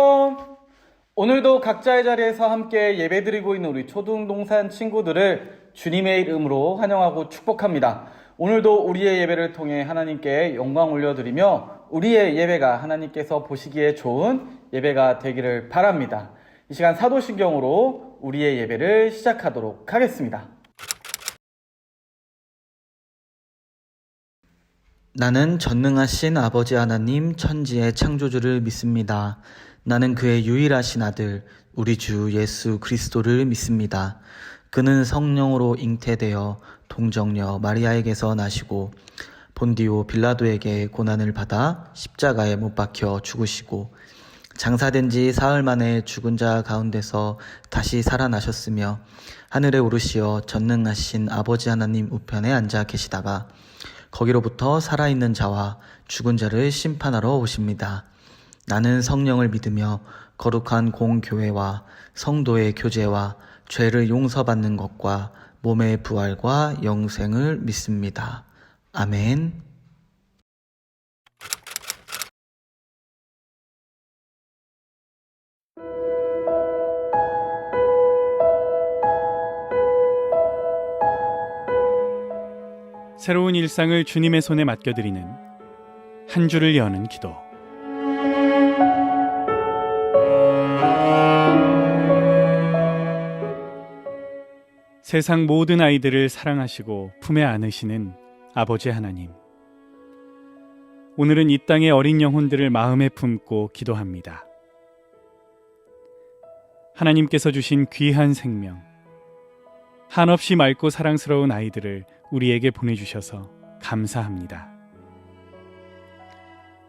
샬롬! 오늘도 각자의 자리에서 함께 예배드리고 있는 우리 초등동산 친구들을 주님의 이름으로 환영하고 축복합니다. 오늘도 우리의 예배를 통해 하나님께 영광 올려드리며 우리의 예배가 하나님께서 보시기에 좋은 예배가 되기를 바랍니다. 이 시간 사도신경으로 우리의 예배를 시작하도록 하겠습니다. 나는 전능하신 아버지 하나님 천지의 창조주를 믿습니다. 나는 그의 유일하신 아들 우리 주 예수 그리스도를 믿습니다. 그는 성령으로 잉태되어 동정녀 마리아에게서 나시고 본디오 빌라도에게 고난을 받아 십자가에 못 박혀 죽으시고 장사된 지 사흘 만에 죽은 자 가운데서 다시 살아나셨으며 하늘에 오르시어 전능하신 아버지 하나님 우편에 앉아 계시다가 거기로부터 살아있는 자와 죽은 자를 심판하러 오십니다. 나는 성령을 믿으며 거룩한 공교회와 성도의 교제와 죄를 용서받는 것과 몸의 부활과 영생을 믿습니다. 아멘. 새로운 일상을 주님의 손에 맡겨드리는 한 주를 여는 기도. 세상 모든 아이들을 사랑하시고 품에 안으시는 아버지 하나님. 오늘은 이 땅의 어린 영혼들을 마음에 품고 기도합니다. 하나님께서 주신 귀한 생명, 한없이 맑고 사랑스러운 아이들을 우리에게 보내주셔서 감사합니다.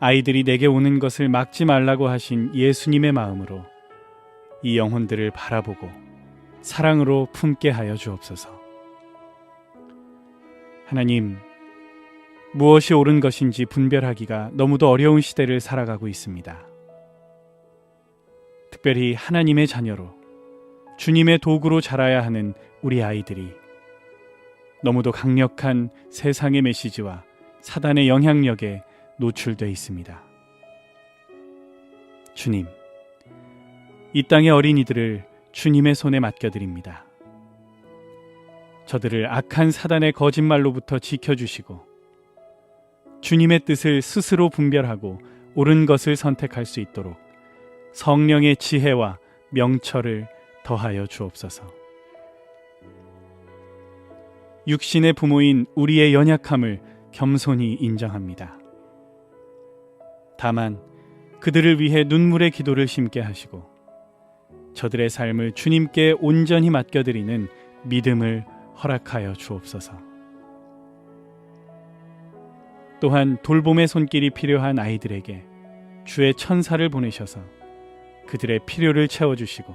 아이들이 내게 오는 것을 막지 말라고 하신 예수님의 마음으로 이 영혼들을 바라보고 사랑으로 품게 하여 주옵소서. 하나님, 무엇이 옳은 것인지 분별하기가 너무도 어려운 시대를 살아가고 있습니다. 특별히 하나님의 자녀로 주님의 도구로 자라야 하는 우리 아이들이 너무도 강력한 세상의 메시지와 사단의 영향력에 노출되어 있습니다. 주님, 이 땅의 어린이들을 주님의 손에 맡겨드립니다. 저들을 악한 사단의 거짓말로부터 지켜주시고 주님의 뜻을 스스로 분별하고 옳은 것을 선택할 수 있도록 성령의 지혜와 명철을 더하여 주옵소서. 육신의 부모인 우리의 연약함을 겸손히 인정합니다. 다만 그들을 위해 눈물의 기도를 심게 하시고 저들의 삶을 주님께 온전히 맡겨드리는 믿음을 허락하여 주옵소서. 또한 돌봄의 손길이 필요한 아이들에게 주의 천사를 보내셔서 그들의 필요를 채워주시고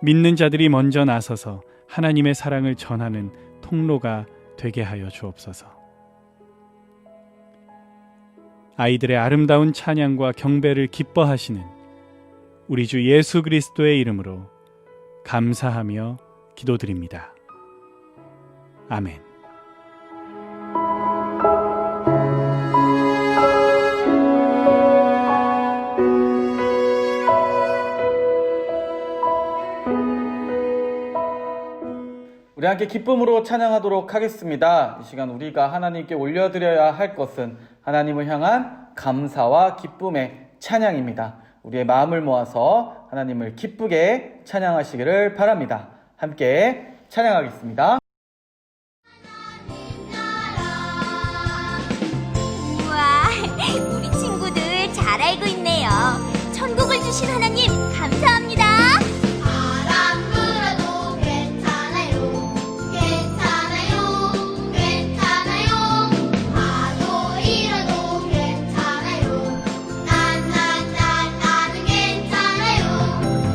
믿는 자들이 먼저 나서서 하나님의 사랑을 전하는 통로가 되게 하여 주옵소서. 아이들의 아름다운 찬양과 경배를 기뻐하시는 우리 주 예수 그리스도의 이름으로 감사하며 기도드립니다. 아멘. 우리 함께 기쁨으로 찬양하도록 하겠습니다. 이 시간 우리가 하나님께 올려드려야 할 것은 하나님을 향한 감사와 기쁨의 찬양입니다. 우리의 마음을 모아서 하나님을 기쁘게 찬양하시기를 바랍니다. 함께 찬양하겠습니다. 우와, 우리 친구들 잘 알고 있네요. 천국을 주신 하나님 감사합니다. 바람 불어도 괜찮아요. 괜찮아요. 괜찮아요. 파도 일어도 괜찮아요. 나는 괜찮아요.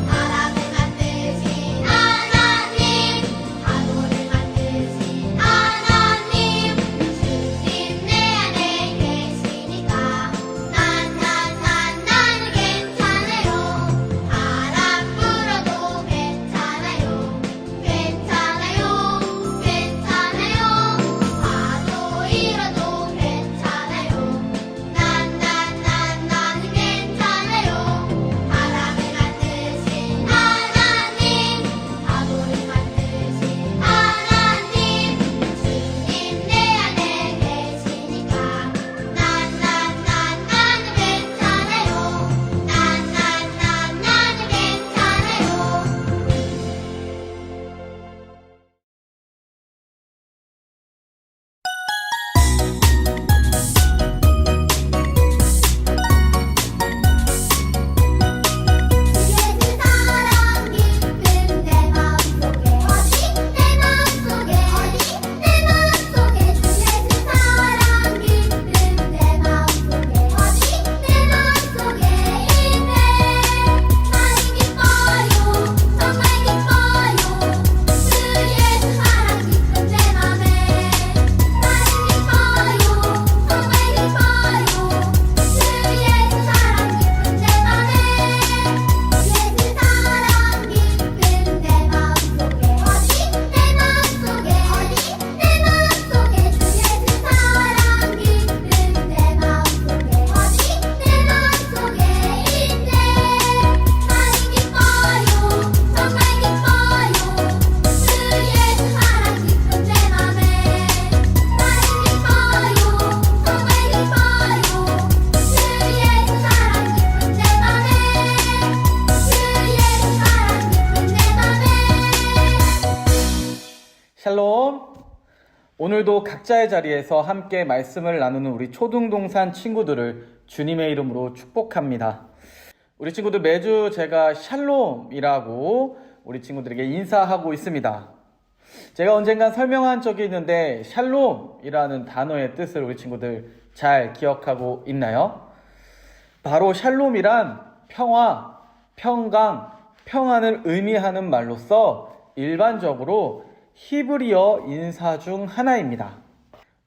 바람을 만드신 하나님, 파도를 만드신 오늘도 각자의 자리에서 함께 말씀을 나누는 우리 초등동산 친구들을 주님의 이름으로 축복합니다. 우리 친구들 매주 제가 샬롬이라고 우리 친구들에게 인사하고 있습니다. 제가 언젠간 설명한 적이 있는데 샬롬이라는 단어의 뜻을 우리 친구들 잘 기억하고 있나요? 바로 샬롬이란 평화, 평강, 평안을 의미하는 말로서 일반적으로 히브리어 인사 중 하나입니다.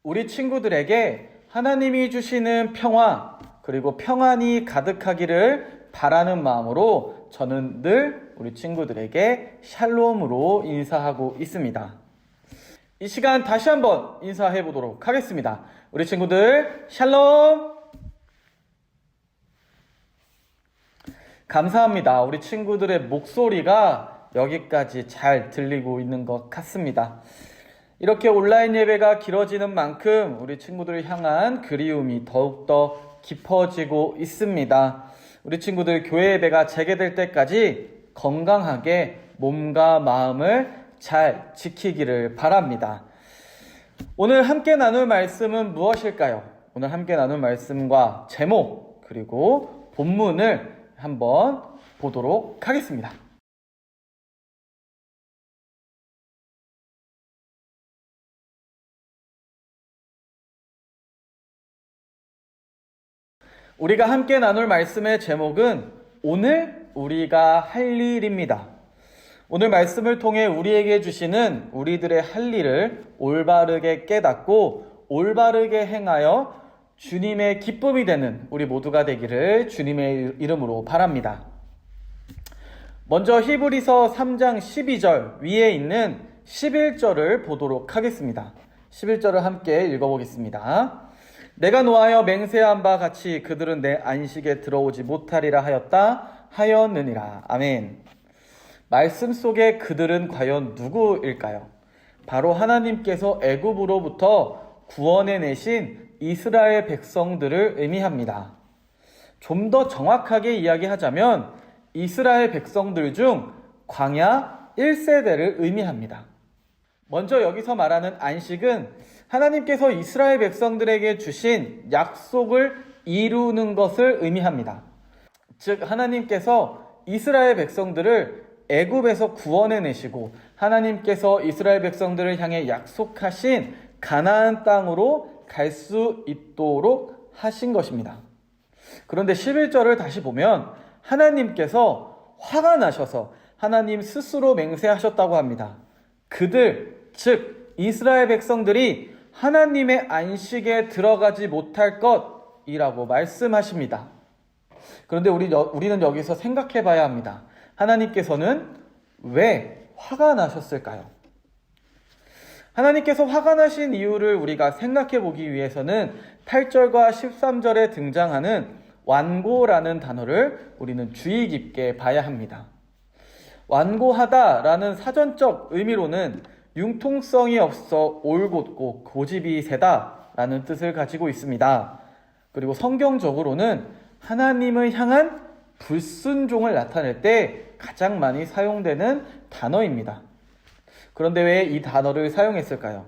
우리 친구들에게 하나님이 주시는 평화 그리고 평안이 가득하기를 바라는 마음으로 저는 늘 우리 친구들에게 샬롬으로 인사하고 있습니다. 이 시간 다시 한번 인사해 보도록 하겠습니다. 우리 친구들 샬롬! 감사합니다. 우리 친구들의 목소리가 여기까지 잘 들리고 있는 것 같습니다. 이렇게 온라인 예배가 길어지는 만큼 우리 친구들을 향한 그리움이 더욱더 깊어지고 있습니다. 우리 친구들 교회 예배가 재개될 때까지 건강하게 몸과 마음을 잘 지키기를 바랍니다. 오늘 함께 나눌 말씀은 무엇일까요? 오늘 함께 나눌 말씀과 제목 그리고 본문을 한번 보도록 하겠습니다. 우리가 함께 나눌 말씀의 제목은 오늘 우리가 할 일입니다. 오늘 말씀을 통해 우리에게 주시는 우리들의 할 일을 올바르게 깨닫고 올바르게 행하여 주님의 기쁨이 되는 우리 모두가 되기를 주님의 이름으로 바랍니다. 먼저 히브리서 3장 12절 위에 있는 11절을 보도록 하겠습니다. 11절을 함께 읽어보겠습니다. 내가 노하여 맹세한 바 같이 그들은 내 안식에 들어오지 못하리라 하였느니라. 아멘. 말씀 속에 그들은 과연 누구일까요? 바로 하나님께서 애굽으로부터 구원해 내신 이스라엘 백성들을 의미합니다. 좀 더 정확하게 이야기하자면 이스라엘 백성들 중 광야 1세대를 의미합니다. 먼저 여기서 말하는 안식은 하나님께서 이스라엘 백성들에게 주신 약속을 이루는 것을 의미합니다. 즉 하나님께서 이스라엘 백성들을 애굽에서 구원해 내시고 하나님께서 이스라엘 백성들을 향해 약속하신 가나안 땅으로 갈 수 있도록 하신 것입니다. 그런데 11절을 다시 보면 하나님께서 화가 나셔서 하나님 스스로 맹세하셨다고 합니다. 그들, 즉 이스라엘 백성들이 하나님의 안식에 들어가지 못할 것이라고 말씀하십니다. 그런데 우리는 여기서 생각해 봐야 합니다. 하나님께서는 왜 화가 나셨을까요? 하나님께서 화가 나신 이유를 우리가 생각해 보기 위해서는 8절과 13절에 등장하는 완고라는 단어를 우리는 주의 깊게 봐야 합니다. 완고하다라는 사전적 의미로는 융통성이 없어 올곧고 고집이 세다라는 뜻을 가지고 있습니다. 그리고 성경적으로는 하나님을 향한 불순종을 나타낼 때 가장 많이 사용되는 단어입니다. 그런데 왜 이 단어를 사용했을까요?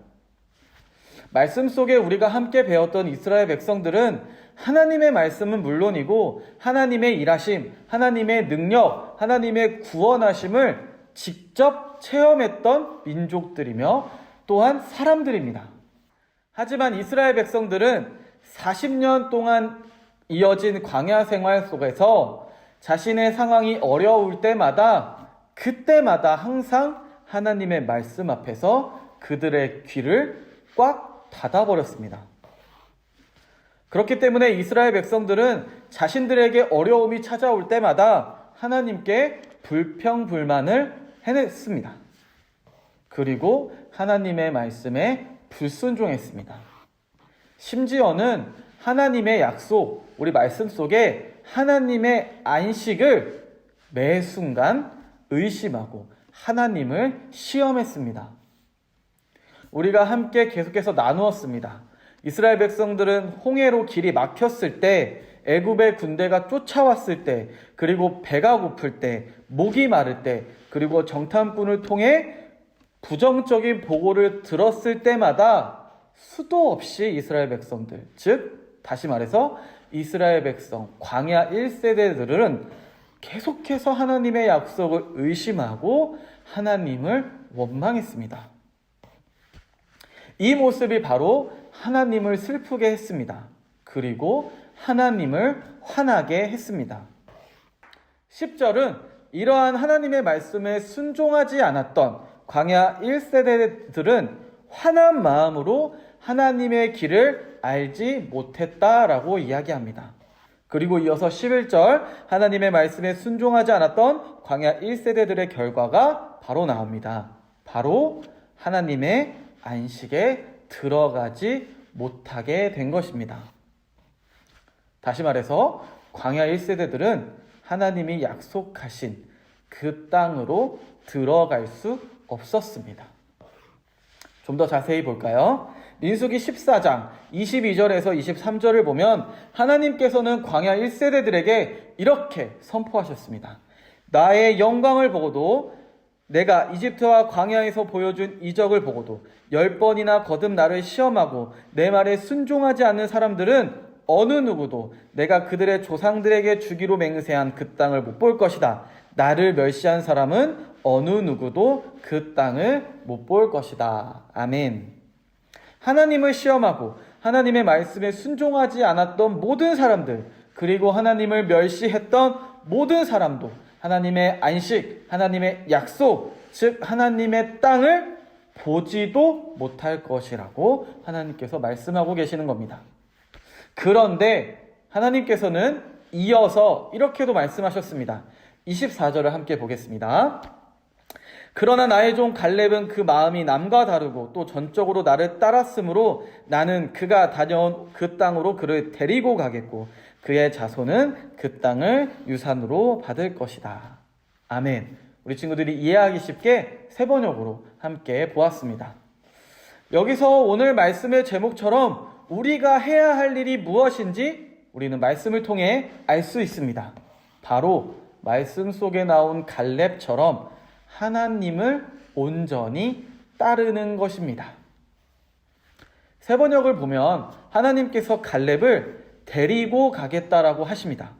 말씀 속에 우리가 함께 배웠던 이스라엘 백성들은 하나님의 말씀은 물론이고 하나님의 일하심, 하나님의 능력, 하나님의 구원하심을 직접 체험했던 민족들이며 또한 사람들입니다. 하지만 이스라엘 백성들은 40년 동안 이어진 광야 생활 속에서 자신의 상황이 어려울 때마다 그때마다 항상 하나님의 말씀 앞에서 그들의 귀를 꽉 닫아버렸습니다. 그렇기 때문에 이스라엘 백성들은 자신들에게 어려움이 찾아올 때마다 하나님께 불평불만을 해냈습니다. 그리고 하나님의 말씀에 불순종했습니다. 심지어는 하나님의 약속, 우리 말씀 속에 하나님의 안식을 매 순간 의심하고 하나님을 시험했습니다. 우리가 함께 계속해서 나누었습니다. 이스라엘 백성들은 홍해로 길이 막혔을 때, 애굽의 군대가 쫓아왔을 때, 그리고 배가 고플 때, 목이 마를 때, 그리고 정탐꾼을 통해 부정적인 보고를 들었을 때마다 수도 없이 이스라엘 백성들, 즉 다시 말해서 이스라엘 백성 광야 1세대들은 계속해서 하나님의 약속을 의심하고 하나님을 원망했습니다. 이 모습이 바로 하나님을 슬프게 했습니다. 그리고 하나님을 화나게 했습니다. 10절은 이러한 하나님의 말씀에 순종하지 않았던 광야 1세대들은 화난 마음으로 하나님의 길을 알지 못했다라고 이야기합니다. 그리고 이어서 11절 하나님의 말씀에 순종하지 않았던 광야 1세대들의 결과가 바로 나옵니다. 바로 하나님의 안식에 들어가지 못하게 된 것입니다. 다시 말해서 광야 1세대들은 하나님이 약속하신 그 땅으로 들어갈 수 없었습니다. 좀 더 자세히 볼까요? 민수기 14장 22절에서 23절을 보면 하나님께서는 광야 1세대들에게 이렇게 선포하셨습니다. 나의 영광을 보고도 내가 이집트와 광야에서 보여준 이적을 보고도 10번이나 거듭 나를 시험하고 내 말에 순종하지 않는 사람들은 어느 누구도 내가 그들의 조상들에게 주기로 맹세한 그 땅을 못 볼 것이다. 나를 멸시한 사람은 어느 누구도 그 땅을 못 볼 것이다. 아멘. 하나님을 시험하고 하나님의 말씀에 순종하지 않았던 모든 사람들, 그리고 하나님을 멸시했던 모든 사람도 하나님의 안식, 하나님의 약속, 즉 하나님의 땅을 보지도 못할 것이라고 하나님께서 말씀하고 계시는 겁니다. 그런데 하나님께서는 이어서 이렇게도 말씀하셨습니다. 24절을 함께 보겠습니다. 그러나 나의 종 갈렙은 그 마음이 남과 다르고 또 전적으로 나를 따랐으므로 나는 그가 다녀온 그 땅으로 그를 데리고 가겠고 그의 자손은 그 땅을 유산으로 받을 것이다. 아멘. 우리 친구들이 이해하기 쉽게 세 번역으로 함께 보았습니다. 여기서 오늘 말씀의 제목처럼 우리가 해야 할 일이 무엇인지 우리는 말씀을 통해 알 수 있습니다. 바로 말씀 속에 나온 갈렙처럼 하나님을 온전히 따르는 것입니다. 세 번역을 보면 하나님께서 갈렙을 데리고 가겠다라고 하십니다.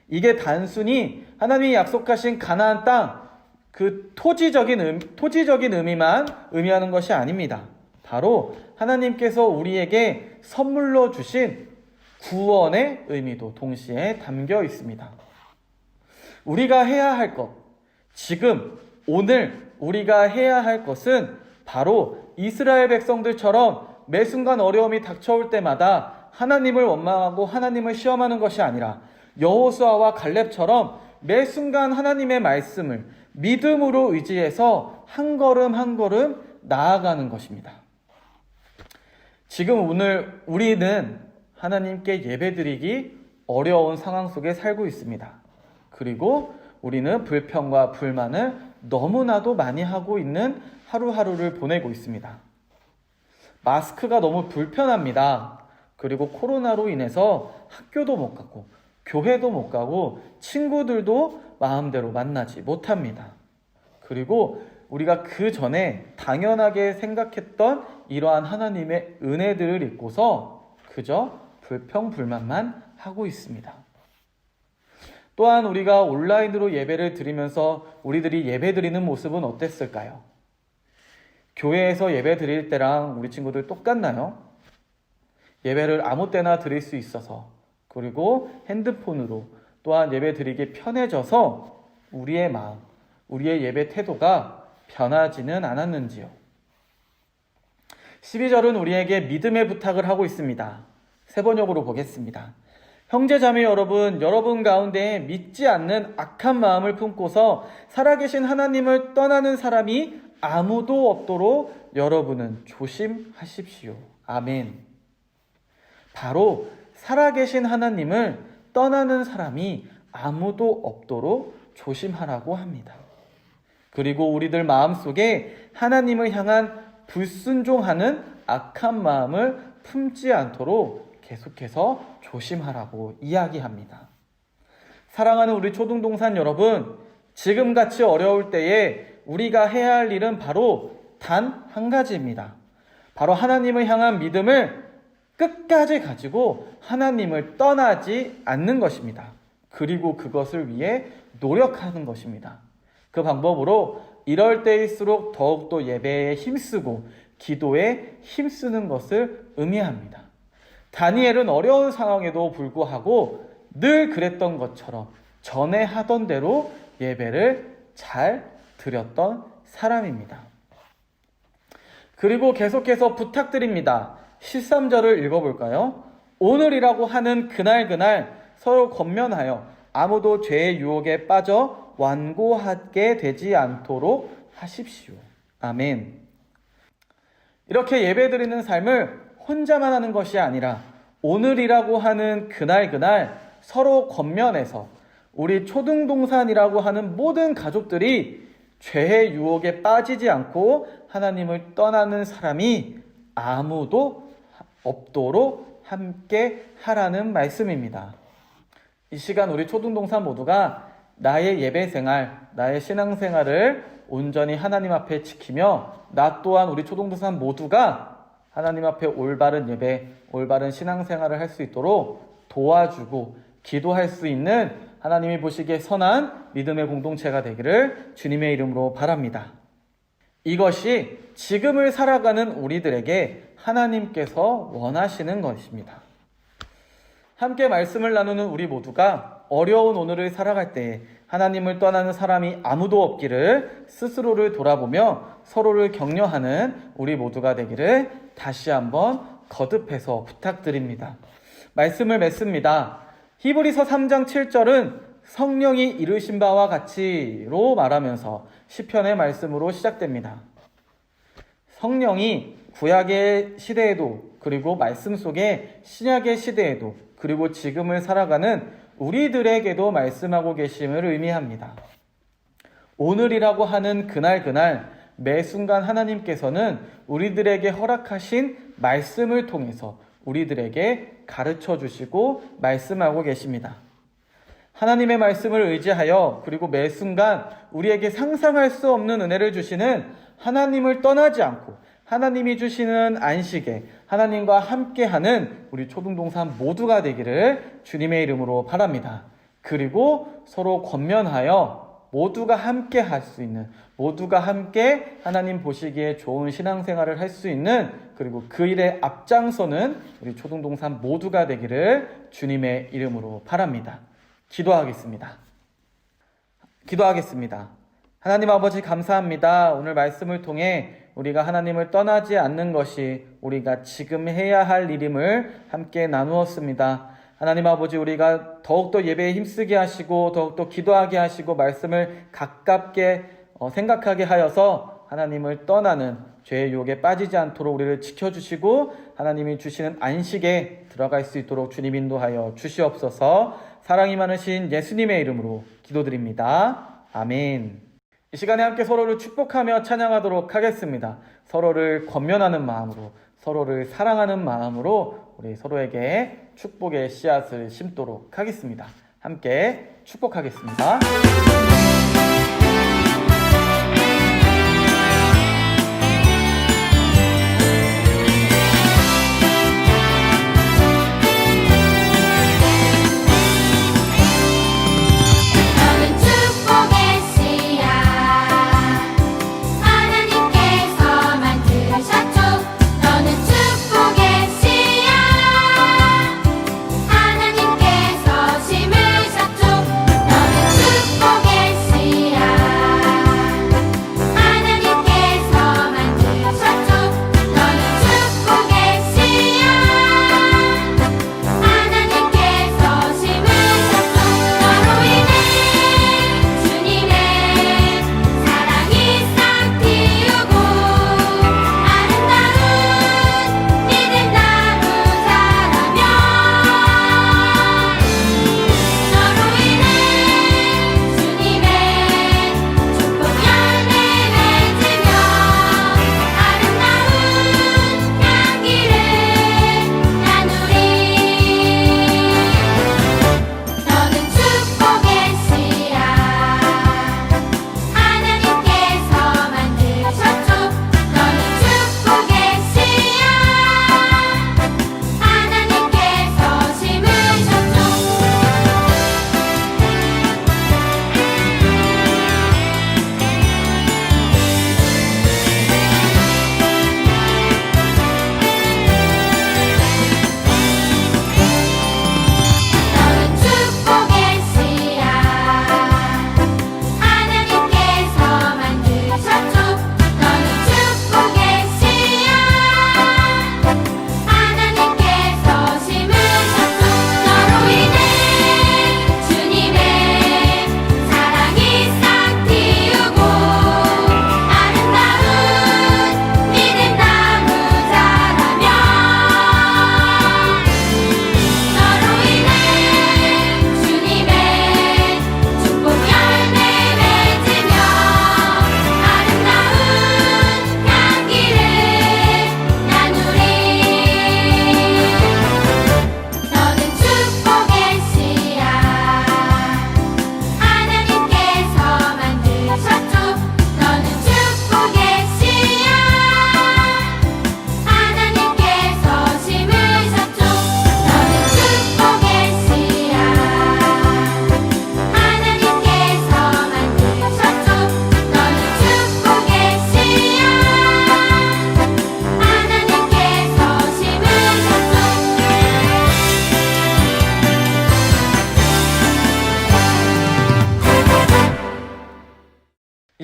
이게 단순히 하나님이 약속하신 가나안 땅, 그 토지적인 의미만 의미하는 것이 아닙니다. 바로 하나님께서 우리에게 선물로 주신 구원의 의미도 동시에 담겨 있습니다. 우리가 해야 할 것, 지금 오늘 우리가 해야 할 것은 바로 이스라엘 백성들처럼 매 순간 어려움이 닥쳐올 때마다 하나님을 원망하고 하나님을 시험하는 것이 아니라 여호수아와 갈렙처럼 매 순간 하나님의 말씀을 믿음으로 의지해서 한 걸음 한 걸음 나아가는 것입니다. 지금 오늘 우리는 하나님께 예배드리기 어려운 상황 속에 살고 있습니다. 그리고 우리는 불평과 불만을 너무나도 많이 하고 있는 하루하루를 보내고 있습니다. 마스크가 너무 불편합니다. 그리고 코로나로 인해서 학교도 못 가고 교회도 못 가고 친구들도 마음대로 만나지 못합니다. 그리고 우리가 그 전에 당연하게 생각했던 이러한 하나님의 은혜들을 잊고서 그저 불평불만만 하고 있습니다. 또한 우리가 온라인으로 예배를 드리면서 우리들이 예배 드리는 모습은 어땠을까요? 교회에서 예배 드릴 때랑 우리 친구들 똑같나요? 예배를 아무 때나 드릴 수 있어서, 그리고 핸드폰으로 또한 예배 드리기 편해져서 우리의 마음, 우리의 예배 태도가 변하지는 않았는지요? 12절은 우리에게 믿음의 부탁을 하고 있습니다. 세 번역으로 보겠습니다. 형제자매 여러분 가운데 믿지 않는 악한 마음을 품고서 살아계신 하나님을 떠나는 사람이 아무도 없도록 여러분은 조심하십시오. 아멘. 바로 살아계신 하나님을 떠나는 사람이 아무도 없도록 조심하라고 합니다. 그리고 우리들 마음속에 하나님을 향한 불순종하는 악한 마음을 품지 않도록 계속해서 조심하라고 이야기합니다. 사랑하는 우리 초등동산 여러분, 지금같이 어려울 때에 우리가 해야 할 일은 바로 단 한 가지입니다. 바로 하나님을 향한 믿음을 끝까지 가지고 하나님을 떠나지 않는 것입니다. 그리고 그것을 위해 노력하는 것입니다. 그 방법으로 이럴 때일수록 더욱더 예배에 힘쓰고 기도에 힘쓰는 것을 의미합니다. 다니엘은 어려운 상황에도 불구하고 늘 그랬던 것처럼 전에 하던 대로 예배를 잘 드렸던 사람입니다. 그리고 계속해서 부탁드립니다. 13절을 읽어볼까요? 오늘이라고 하는 그날 서로 권면하여 아무도 죄의 유혹에 빠져 완고하게 되지 않도록 하십시오. 아멘. 이렇게 예배드리는 삶을 혼자만 하는 것이 아니라 오늘이라고 하는 그날 서로 권면해서 우리 초등동산이라고 하는 모든 가족들이 죄의 유혹에 빠지지 않고 하나님을 떠나는 사람이 아무도 없도록 함께 하라는 말씀입니다. 이 시간 우리 초등동산 모두가 나의 예배생활, 나의 신앙생활을 온전히 하나님 앞에 지키며 나 또한 우리 초등동산 모두가 하나님 앞에 올바른 예배, 올바른 신앙생활을 할 수 있도록 도와주고 기도할 수 있는 하나님이 보시기에 선한 믿음의 공동체가 되기를 주님의 이름으로 바랍니다. 이것이 지금을 살아가는 우리들에게 하나님께서 원하시는 것입니다. 함께 말씀을 나누는 우리 모두가 어려운 오늘을 살아갈 때에 하나님을 떠나는 사람이 아무도 없기를 스스로를 돌아보며 서로를 격려하는 우리 모두가 되기를 다시 한번 거듭해서 부탁드립니다. 말씀을 맺습니다. 히브리서 3장 7절은 성령이 이르신 바와 같이로 말하면서 시편의 말씀으로 시작됩니다. 성령이 구약의 시대에도 그리고 말씀 속에 신약의 시대에도 그리고 지금을 살아가는 우리들에게도 말씀하고 계심을 의미합니다. 오늘이라고 하는 그날 매 순간 하나님께서는 우리들에게 허락하신 말씀을 통해서 우리들에게 가르쳐 주시고 말씀하고 계십니다. 하나님의 말씀을 의지하여 그리고 매 순간 우리에게 상상할 수 없는 은혜를 주시는 하나님을 떠나지 않고 하나님이 주시는 안식에 하나님과 함께하는 우리 초등동산 모두가 되기를 주님의 이름으로 바랍니다. 그리고 서로 권면하여 모두가 함께 할 수 있는, 모두가 함께 하나님 보시기에 좋은 신앙생활을 할 수 있는, 그리고 그 일에 앞장서는 우리 초등동산 모두가 되기를 주님의 이름으로 바랍니다. 기도하겠습니다. 하나님 아버지 감사합니다. 오늘 말씀을 통해 우리가 하나님을 떠나지 않는 것이 우리가 지금 해야 할 일임을 함께 나누었습니다. 하나님 아버지, 우리가 더욱더 예배에 힘쓰게 하시고 더욱더 기도하게 하시고 말씀을 가깝게 생각하게 하여서 하나님을 떠나는 죄의 유혹에 빠지지 않도록 우리를 지켜주시고 하나님이 주시는 안식에 들어갈 수 있도록 주님 인도하여 주시옵소서. 사랑이 많으신 예수님의 이름으로 기도드립니다. 아멘. 이 시간에 함께 서로를 축복하며 찬양하도록 하겠습니다. 서로를 권면하는 마음으로, 서로를 사랑하는 마음으로 우리 서로에게 축복의 씨앗을 심도록 하겠습니다. 함께 축복하겠습니다. 축복의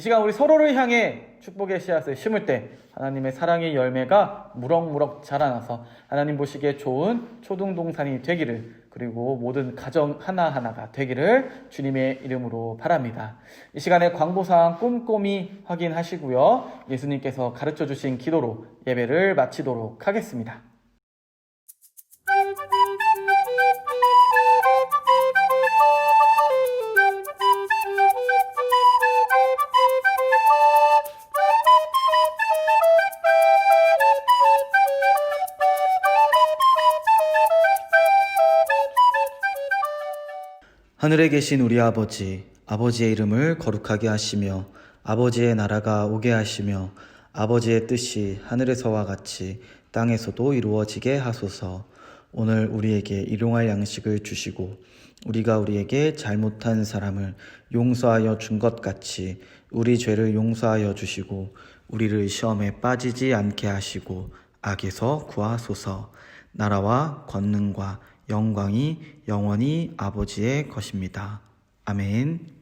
시간 우리 서로를 향해 축복의 씨앗을 심을 때 하나님의 사랑의 열매가 무럭무럭 자라나서 하나님 보시기에 좋은 초등동산이 되기를, 그리고 모든 가정 하나하나가 되기를 주님의 이름으로 바랍니다. 이 시간에 광고사항 꼼꼼히 확인하시고요. 예수님께서 가르쳐 주신 기도로 예배를 마치도록 하겠습니다. 하늘에 계신 우리 아버지, 아버지의 이름을 거룩하게 하시며 아버지의 나라가 오게 하시며 아버지의 뜻이 하늘에서와 같이 땅에서도 이루어지게 하소서. 오늘 우리에게 일용할 양식을 주시고 우리가 우리에게 잘못한 사람을 용서하여 준 것 같이 우리 죄를 용서하여 주시고 우리를 시험에 빠지지 않게 하시고 악에서 구하소서. 나라와 권능과 영광이 영원히 아버지의 것입니다. 아멘.